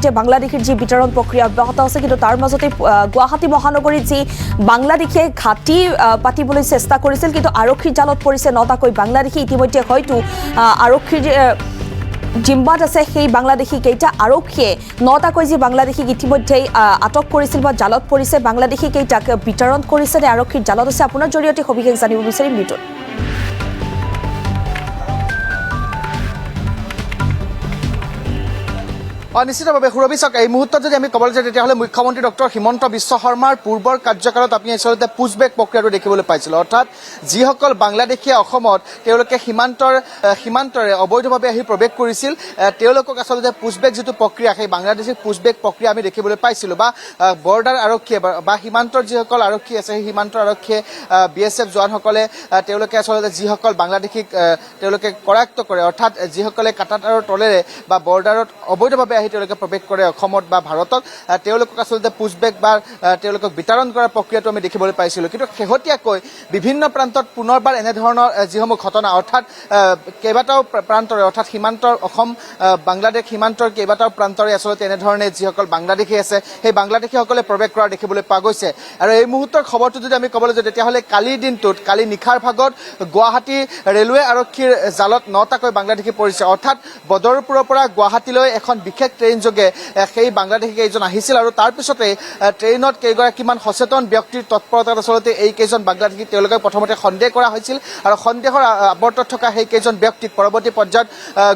ইতিমধ্যে বাংলাদেশীৰ যি বিতৰণ প্ৰক্ৰিয়া অব্যাহত আছে কিন্তু তাৰ মাজতে গুৱাহাটী মহানগৰীত যি বাংলাদেশে ঘাটি পাতিবলৈ চেষ্টা কৰিছিল কিন্তু আৰক্ষীৰ জালত পৰিছে 9টাকৈ বাংলাদেশী ইতিমধ্যে হয়তো আৰক্ষীৰ জিম্বাত আছে সেই বাংলাদেশী কেইটা আৰক্ষীয়ে 9টাকৈ যি বাংলাদেশীক ইতিমধ্যে আটক কৰিছিল বা জালত পৰিছে বাংলাদেশী কেইটাক বিতৰণ কৰিছে নে আৰক্ষীৰ জালত আছে আপোনাৰ জৰিয়তে সবিশেষ জানিব বিচাৰিম বিটুল নিশ্চিতভাৱে সুৰভি চাওক এই মুহূৰ্তত যদি আমি ক'বলৈ যাওঁ তেতিয়াহ'লে মুখ্যমন্ত্ৰী ডক্টৰ হিমন্ত বিশ্ব শৰ্মাৰ পূৰ্বৰ কাৰ্যকালত আপুনি আচলতে পুছবেক প্ৰক্ৰিয়াটো দেখিবলৈ পাইছিল অৰ্থাৎ যিসকল বাংলাদেশীয়ে অসমত তেওঁলোকে সীমান্তৰে অবৈধভাৱে আহি প্ৰৱেশ কৰিছিল তেওঁলোকক আচলতে পুছবেক যিটো প্ৰক্ৰিয়া সেই বাংলাদেশী পুছবেক প্ৰক্ৰিয়া আমি দেখিবলৈ পাইছিলোঁ বা বৰ্ডাৰ আৰক্ষীয়ে বা সীমান্তৰ যিসকল আৰক্ষী আছে সেই সীমান্তৰ আৰক্ষীয়ে BSF জোৱানসকলে তেওঁলোকে আচলতে যিসকল বাংলাদেশীক তেওঁলোকে কৰায়ত্ব কৰে অৰ্থাৎ যিসকলে কাটাতাৰৰ তলেৰে বা বৰ্ডাৰত অবৈধভাৱে আহি তেওঁলোকে প্ৰৱেশ কৰে অসমত বা ভাৰতত তেওঁলোকক আচলতে পুছবেক বা তেওঁলোকক বিতৰণ কৰাৰ প্ৰক্ৰিয়াটো আমি দেখিবলৈ পাইছিলোঁ কিন্তু শেহতীয়াকৈ বিভিন্ন প্ৰান্তত পুনৰবাৰ এনেধৰণৰ যিসমূহ ঘটনা অৰ্থাৎ কেইবাটাও প্ৰান্তৰে অৰ্থাৎ সীমান্তৰ অসম বাংলাদেশ সীমান্তৰ কেইবাটাও প্ৰান্তৰে আচলতে এনেধৰণে যিসকল বাংলাদেশী আছে সেই বাংলাদেশীসকলে প্ৰৱেশ কৰা দেখিবলৈ পোৱা গৈছে আৰু এই মুহূৰ্তৰ খবৰটো যদি আমি ক'বলৈ যাওঁ তেতিয়াহ'লে কালিৰ দিনটোত কালি নিশাৰ ভাগত গুৱাহাটী ৰেলৱে আৰক্ষীৰ জালত 9টাকৈ বাংলাদেশী পৰিছে অৰ্থাৎ বদৰপুৰৰ পৰা গুৱাহাটীলৈ এখন বিশেষ ট্ৰেইন যোগে সেই বাংলাদেশী কেইজন আহিছিল আৰু তাৰ পিছতে ট্ৰেইনত কেইগৰাকীমান সচেতন ব্যক্তিৰ তৎপৰতাত আচলতে এই কেইজন বাংলাদেশী তেওঁলোকে প্ৰথমতে সন্দেহ কৰা হৈছিল আৰু সন্দেহৰ আৱৰ্তত থকা সেই কেইজন ব্যক্তিক পৰৱৰ্তী পৰ্যায়ত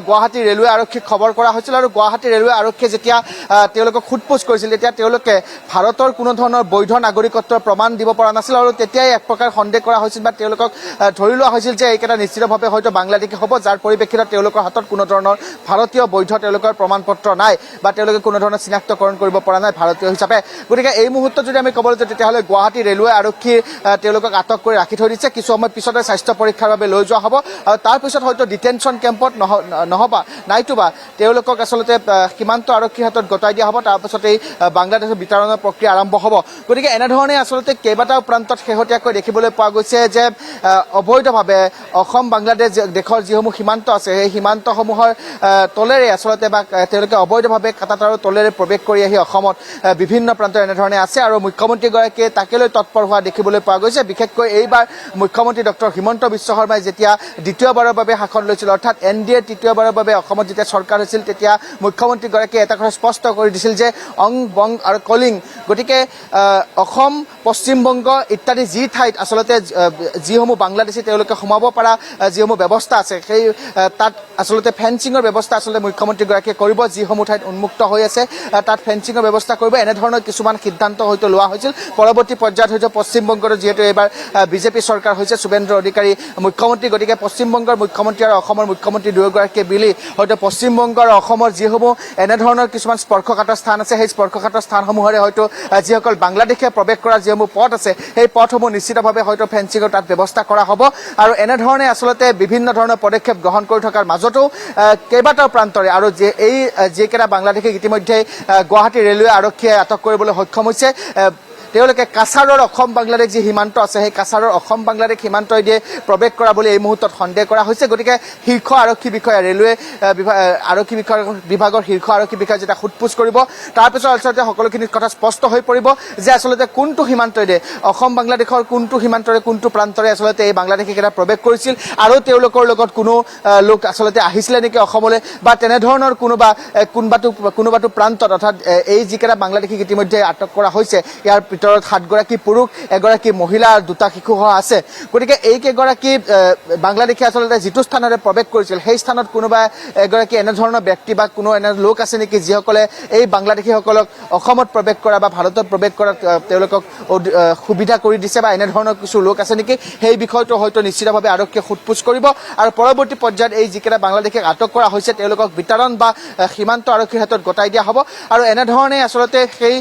গুৱাহাটী ৰেলৱে আৰক্ষীক খবৰ কৰা হৈছিল আৰু গুৱাহাটী ৰেলৱে আৰক্ষীয়ে যেতিয়া তেওঁলোকক সোধপোছ কৰিছিল তেতিয়া তেওঁলোকে ভাৰতৰ কোনো ধৰণৰ বৈধ নাগৰিকত্বৰ প্ৰমাণ দিব পৰা নাছিল আৰু তেতিয়াই এক প্ৰকাৰ সন্দেহ কৰা হৈছিল বা তেওঁলোকক ধৰি লোৱা হৈছিল যে এইকেইটা নিশ্চিতভাৱে হয়তো বাংলাদেশী হ'ব যাৰ পৰিপ্ৰেক্ষিতত তেওঁলোকৰ হাতত কোনো ধৰণৰ ভাৰতীয় বৈধ তেওঁলোকৰ প্ৰমাণ পত্ৰ নাই বা তেওঁলোকে কোনো ধৰণৰ চিনাক্তকৰণ কৰিব পৰা নাই ভাৰতীয় হিচাপে গতিকে এই মুহূৰ্তত যদি আমি ক'বলৈ যাওঁ তেতিয়াহ'লে গুৱাহাটী ৰেলৱে আৰক্ষীয়ে তেওঁলোকক আটক কৰি ৰাখি থৈ দিছে কিছু সময় পিছতে স্বাস্থ্য পৰীক্ষাৰ বাবে লৈ যোৱা হ'ব আৰু তাৰপিছত হয়তো ডিটেনশ্যন কেম্পত নহবা নাইতোবা তেওঁলোকক আচলতে সীমান্ত আৰক্ষীৰ হাতত গতাই দিয়া হ'ব তাৰপিছতেই বাংলাদেশৰ বিতৰণৰ প্ৰক্ৰিয়া আৰম্ভ হ'ব গতিকে এনেধৰণে আচলতে কেইবাটাও প্ৰান্তত শেহতীয়াকৈ দেখিবলৈ পোৱা গৈছে যে অবৈধভাৱে অসম বাংলাদেশ দেশৰ যিসমূহ সীমান্ত আছে সেই সীমান্তসমূহৰ তলেৰে আচলতে বা তেওঁলোকে অবৈধভাৱে কাটাতাৰৰ তলেৰে প্ৰৱেশ কৰি আহি অসমত বিভিন্ন প্ৰান্তৰ এনেধৰণে আছে আৰু মুখ্যমন্ত্ৰীগৰাকীয়ে তাকে লৈ তৎপৰ হোৱা দেখিবলৈ পোৱা গৈছে বিশেষকৈ এইবাৰ মুখ্যমন্ত্ৰী ডক্টৰ হিমন্ত বিশ্ব শৰ্মাই যেতিয়া দ্বিতীয়বাৰৰ বাবে শাসন লৈছিল অৰ্থাৎ NDA তৃতীয়বাৰৰ বাবে অসমত যেতিয়া চৰকাৰ হৈছিল তেতিয়া মুখ্যমন্ত্ৰীগৰাকীয়ে এটা কথা স্পষ্ট কৰি দিছিল যে অং বং আৰু কলিং গতিকে অসম পশ্চিমবংগ ইত্যাদি যি ঠাইত আচলতে যিসমূহ বাংলাদেশী তেওঁলোকে সোমাব পৰা যিসমূহ ব্যৱস্থা আছে সেই তাত আচলতে ফেন্সিঙৰ ব্যৱস্থা আচলতে মুখ্যমন্ত্ৰীগৰাকীয়ে কৰিব যিসমূহ ঠাইত উন্মুক্ত হৈ আছে তাত ফেন্সিঙৰ ব্যৱস্থা কৰিব এনেধৰণৰ কিছুমান সিদ্ধান্ত হয়তো লোৱা হৈছিল পৰৱৰ্তী পৰ্যায়ত হয়তো পশ্চিমবংগৰ যিহেতু এইবাৰ বিজেপি চৰকাৰ হৈছে শুভেন্দ্ৰ অধিকাৰী মুখ্যমন্ত্ৰী গতিকে পশ্চিমবংগৰ মুখ্যমন্ত্ৰী আৰু অসমৰ মুখ্যমন্ত্ৰী দুয়োগৰাকীয়ে মিলি হয়তো পশ্চিমবংগ আৰু অসমৰ যিসমূহ এনেধৰণৰ কিছুমান স্পৰ্শকাতৰ স্থান আছে সেই স্পৰ্শকাতৰ স্থানসমূহৰে হয়তো যিসকল বাংলাদেশে প্ৰৱেশ কৰা যিসমূহ পথ আছে সেই পথসমূহ নিশ্চিতভাৱে হয়তো ফেন্সিঙৰ তাত ব্যৱস্থা কৰা হ'ব আৰু এনেধৰণে আচলতে বিভিন্ন ধৰণৰ পদক্ষেপ গ্ৰহণ কৰি থকাৰ মাজতো কেইবাটাও প্ৰান্তৰে আৰু যে এই যিকেইটা বাংলাদেশীক ইতিমধ্যে গুৱাহাটী ৰেলৱে আৰক্ষীয়ে আটক কৰিবলৈ সক্ষম হৈছে তেওঁলোকে কাছাৰৰ অসম বাংলাদেশ যি সীমান্ত আছে সেই কাছাৰৰ অসম বাংলাদেশ সীমান্তইদি প্ৰৱেশ কৰা বুলি এই মুহূৰ্তত সন্দেহ কৰা হৈছে গতিকে শীৰ্ষ আৰক্ষী বিষয়া ৰেলৱে আৰক্ষী বিভাগৰ শীৰ্ষ আৰক্ষী বিষয়া যেতিয়া সোধপোছ কৰিব তাৰপিছত আচলতে সকলোখিনি কথা স্পষ্ট হৈ পৰিব যে আচলতে কোনটো সীমান্তইদি অসম বাংলাদেশৰ কোনটো সীমান্তৰে কোনটো প্ৰান্তৰে আচলতে এই বাংলাদেশীকেইটা প্ৰৱেশ কৰিছিল আৰু তেওঁলোকৰ লগত কোনো লোক আচলতে আহিছিলে নেকি অসমলৈ বা তেনেধৰণৰ কোনোবাটো প্ৰান্তত অৰ্থাৎ এই যিকেইটা বাংলাদেশীক ইতিমধ্যে আটক কৰা হৈছে ইয়াৰ ভিতৰত 7গৰাকী পুৰুষ এগৰাকী মহিলা আৰু 2টা শিশুসহ আছে গতিকে এই কেইগৰাকী বাংলাদেশী আচলতে যিটো স্থানৰে প্ৰৱেশ কৰিছিল সেই স্থানত কোনোবা এগৰাকী এনেধৰণৰ ব্যক্তি বা কোনো এনে লোক আছে নেকি যিসকলে এই বাংলাদেশীসকলক অসমত প্ৰৱেশ কৰা বা ভাৰতত প্ৰৱেশ কৰা তেওঁলোকক সুবিধা কৰি দিছে বা এনেধৰণৰ কিছু লোক আছে নেকি সেই বিষয়টো হয়তো নিশ্চিতভাৱে আৰক্ষীয়ে সোধপোছ কৰিব আৰু পৰৱৰ্তী পৰ্যায়ত এই যিকেইটা বাংলাদেশীক আটক কৰা হৈছে তেওঁলোকক বিতৰণ বা সীমান্ত আৰক্ষীৰ হাতত গতাই দিয়া হ'ব আৰু এনেধৰণে আচলতে সেই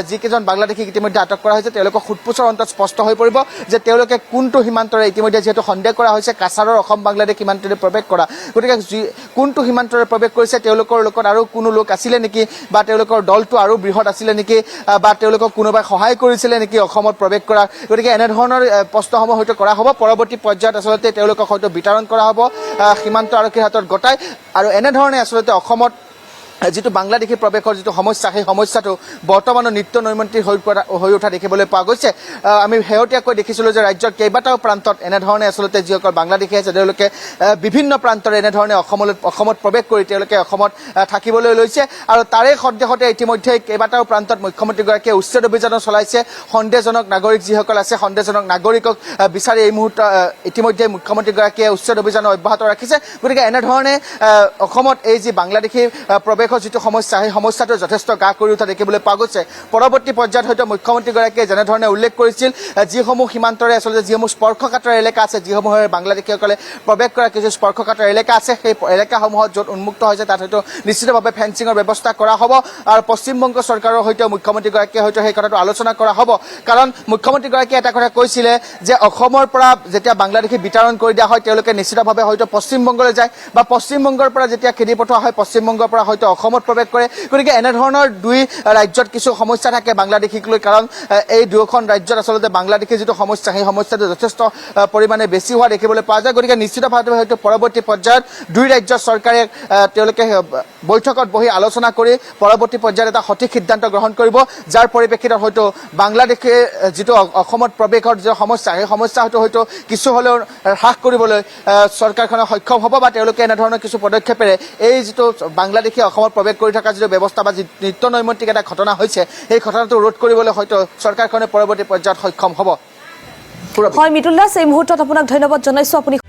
যিকেইজন বাংলাদেশীক ইতিমধ্যে আটক কৰা হৈছে তেওঁলোকক সোধপোছৰ অন্তত স্পষ্ট হৈ পৰিব যে তেওঁলোকে কোনটো সীমান্তৰে ইতিমধ্যে যিহেতু সন্দেহ কৰা হৈছে কাছাৰৰ অসম বাংলাদেশ সীমান্তৰে প্ৰৱেশ কৰা গতিকে কোনটো সীমান্তৰে প্ৰৱেশ কৰিছে তেওঁলোকৰ লগত আৰু কোনো লোক আছিলে নেকি বা তেওঁলোকৰ দলটো আৰু বৃহৎ আছিলে নেকি বা তেওঁলোকক কোনোবাই সহায় কৰিছিলে নেকি অসমত প্ৰৱেশ কৰা গতিকে এনেধৰণৰ প্ৰশ্নসমূহ হয়তো কৰা হ'ব পৰৱৰ্তী পৰ্যায়ত আচলতে তেওঁলোকক হয়তো বিতৰণ কৰা হ'ব সীমান্ত আৰক্ষীৰ হাতত গতাই আৰু এনেধৰণে আচলতে অসমত যিটো বাংলাদেশী প্ৰৱেশৰ যিটো সমস্যা সেই সমস্যাটো বৰ্তমানৰ নিত্য নৈমিত্তিক হৈ উঠা দেখিবলৈ পোৱা গৈছে আমি শেহতীয়াকৈ দেখিছিলোঁ যে ৰাজ্যৰ কেইবাটাও প্ৰান্তত এনেধৰণে আচলতে যিসকল বাংলাদেশী আছে তেওঁলোকে বিভিন্ন প্ৰান্তৰে এনেধৰণে অসমত প্ৰৱেশ কৰি তেওঁলোকে অসমত থাকিবলৈ লৈছে আৰু তাৰে সন্দেহতে ইতিমধ্যে কেইবাটাও প্ৰান্তত মুখ্যমন্ত্ৰীগৰাকীয়ে উচ্ছেদ অভিযানো চলাইছে সন্দেহজনক নাগৰিক যিসকল আছে সন্দেহজনক নাগৰিকক বিচাৰি এই মুহূৰ্তত ইতিমধ্যে মুখ্যমন্ত্ৰীগৰাকীয়ে উচ্ছেদ অভিযান অব্যাহত ৰাখিছে গতিকে এনেধৰণে অসমত এই যি বাংলাদেশী প্ৰৱেশৰ যিটো সমস্যা সেই সমস্যাটো যথেষ্ট গা কৰি উঠা দেখিবলৈ পোৱা গৈছে পৰৱৰ্তী পৰ্যায়ত হয়তো মুখ্যমন্ত্ৰীগৰাকীয়ে যেনেধৰণে উল্লেখ কৰিছিল যিসমূহ সীমান্তৰে আচলতে যিসমূহ স্পৰ্শকাতৰ এলেকা আছে যিসমূহৰ বাংলাদেশীসকলে প্ৰৱেশ কৰা কিছু স্পৰ্শকাতৰ এলেকা আছে সেই এলেকাসমূহত য'ত উন্মুক্ত হৈছে তাত হয়তো নিশ্চিতভাৱে ফেন্সিঙৰ ব্যৱস্থা কৰা হ'ব আৰু পশ্চিমবংগ চৰকাৰৰ সৈতে মুখ্যমন্ত্ৰীগৰাকীয়ে হয়তো সেই কথাটো আলোচনা কৰা হ'ব কাৰণ মুখ্যমন্ত্ৰীগৰাকীয়ে এটা কথা কৈছিলে যে অসমৰ পৰা যেতিয়া বাংলাদেশী বিতৰণ কৰি দিয়া হয় তেওঁলোকে নিশ্চিতভাৱে হয়তো পশ্চিমবংগলৈ যায় বা পশ্চিমবংগৰ পৰা যেতিয়া খেদি পঠোৱা হয় পশ্চিমবংগৰ পৰা হয়তো অসমত প্ৰৱেশ কৰে গতিকে এনেধৰণৰ দুই ৰাজ্যত কিছু সমস্যা থাকে বাংলাদেশীক লৈ কাৰণ এই দুয়োখন ৰাজ্যত আচলতে বাংলাদেশী যিটো সমস্যা সেই সমস্যাটো যথেষ্ট পৰিমাণে বেছি হোৱা দেখিবলৈ পোৱা যায় গতিকে নিশ্চিতভাৱে হয়তো পৰৱৰ্তী পৰ্যায়ত দুই ৰাজ্যৰ চৰকাৰে তেওঁলোকে বৈঠকত বহি আলোচনা কৰি পৰৱৰ্তী পৰ্যায়ত এটা সঠিক সিদ্ধান্ত গ্ৰহণ কৰিব যাৰ পৰিপ্ৰেক্ষিতত হয়তো বাংলাদেশে যিটো অসমত প্ৰৱেশৰ যি সমস্যা সেই সমস্যা হয়তো কিছু হ'লেও হ্ৰাস কৰিবলৈ চৰকাৰখনে সক্ষম হ'ব বা তেওঁলোকে এনেধৰণৰ কিছু পদক্ষেপেৰে এই যিটো বাংলাদেশী অসমত প্ৰৱেশ কৰি থকা যিটো ব্যৱস্থা বা নিত্য নৈমিত্তিক এটা ঘটনা হৈছে সেই ঘটনাটো ৰোধ কৰিবলৈ হয়তো চৰকাৰখনে পৰৱৰ্তী পৰ্যায়ত সক্ষম হ'ব হয় মৃদুল দাস এই মুহূৰ্তত আপোনাক ধন্যবাদ জনাইছো আপুনি